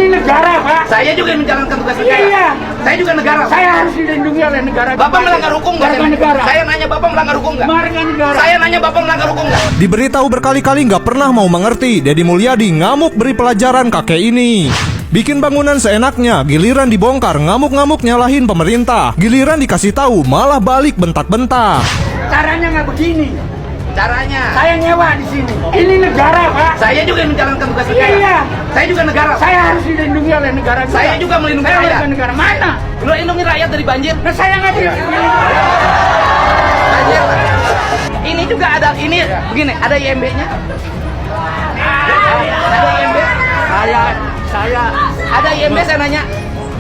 Ini negara, Pak. Saya juga menjalankan tugas negara. Iya. Saya juga negara. Saya harus dilindungi oleh negara. Bapak melanggar hukum nggak? Warga negara. Saya nanya Bapak melanggar hukum nggak? Warga negara. Saya nanya Bapak melanggar hukum nggak? Diberitahu berkali-kali nggak pernah mau mengerti, Deddy Mulyadi ngamuk beri pelajaran kakek ini. Bikin bangunan seenaknya, giliran dibongkar ngamuk-ngamuk nyalahin pemerintah. Giliran dikasih tahu malah balik bentak-bentak. Caranya nggak begini. Caranya. Saya nyewa di sini. Ini negara, Pak. Saya juga menjalankan tugas negara. Iya. Saya juga negara. Saya harus dilindungi oleh negara. Saya juga melindungi Saya rakyat. warga negara. Mana? Lo lindungi rakyat dari banjir. Nah, saya nggak dilindungi. Banjir. Ini juga ada, ini begini, ada IMB-nya. Ada IMB. Saya Ada IMB, saya nanya.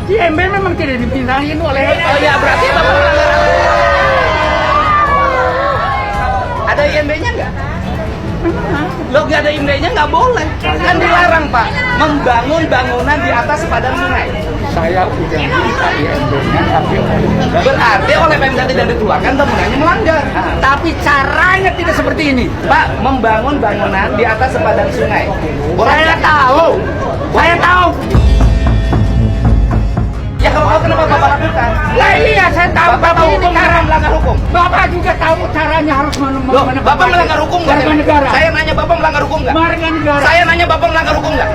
IMB memang tidak dipindahin oleh. Oh ya, berarti Bapak melanggar. Ada IMB-nya nggak? Lo nggak ada IMB-nya nggak boleh. Kan dilarang, Pak, membangun bangunan di atas sepadan sungai. Saya udah minta IMB-nya, tapi Berarti oleh Pemda tidak dikeluarkan, bangunannya melanggar. tapi caranya tidak seperti ini. Pak, membangun bangunan di atas sepadan sungai. Saya tahu. Saya tahu. Ya kalau tahu kenapa Bapak lakukan? Lah iya, saya tahu. Bapak tahu hukum, cara melanggar hukum. Bapak juga tahu caranya harus Loh, Bapak melanggar hukum nggak? Warga negara. Saya nanya Bapak melanggar hukum nggak? Warga negara. Saya nanya Bapak melanggar hukum nggak?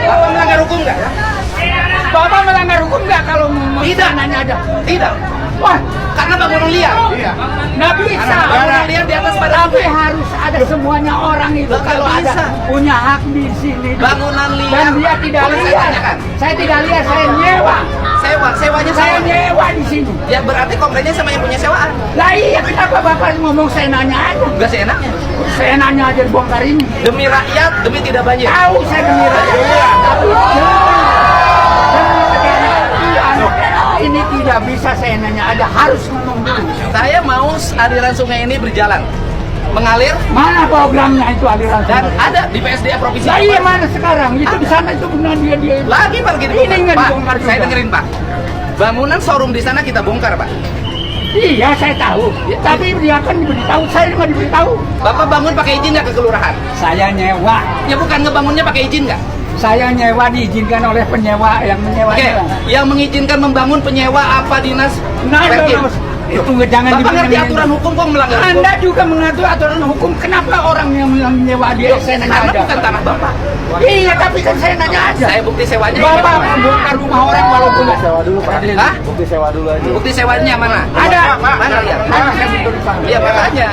Bapak melanggar hukum nggak? Bapak melanggar hukum nggak kalau Tidak. nanya ada? Tidak. Wah, Karena bangunan liar. nggak bisa. Bangunan liar di atas sepadan Tapi sungai. harus ada semuanya orang itu. Loh, Kalau nggak ada bisa. punya hak di sini. Bangunan liar. Dan dia tidak Boleh saya liar. tanyakan? Saya tidak liar, saya nyewa. Sewanya Saya nyewa di sini. Ya berarti komplainnya sama yang punya sewaan. Lah iya, kenapa Bapak ngomong saya nanya aja? Enggak seenaknya. Saya nanya aja bongkar ini. Demi rakyat, demi tidak banjir. Tahu saya demi rakyat. Tapi ini tidak bisa saya nanya ada, harus ngomong dulu. Saya mau aliran sungai ini berjalan, mengalir, Mana programnya itu aliran dan sungai? ada di PSDA provinsi. Lah iya, mana sekarang? Itu di sana itu benar dia. Lagi Pak gitu. Ini nggak Pak, dibongkar juga. saya dengerin Pak. Bangunan showroom di sana kita bongkar Pak. Iya, saya tahu. Tapi dia kan diberitahu, saya nggak diberitahu. Bapak bangun pakai izin nggak ke kelurahan? Saya nyewa. Ya bukan ngebangunnya pakai izin nggak? Saya nyewa diizinkan oleh penyewa yang menyewa. Oke, yang mengizinkan membangun penyewa apa dinas? Nah, Perkin? itu jangan Bapak ngerti dibilang- aturan hukum kok melanggar hukum? Anda juga mengatur aturan hukum. Kenapa orang yang menyewa dia? Saya nanya Karena aja. bukan tanah Bapak. Iya, tapi kan saya nanya aja. Saya bukti sewanya. Bapak membongkar rumah orang walaupun Sewa dulu Pak. Hah? Bukti sewa dulu aja. Bukti sewanya mana? Ada. Mana lihat? Mana saya betul, Pak. Iya makanya.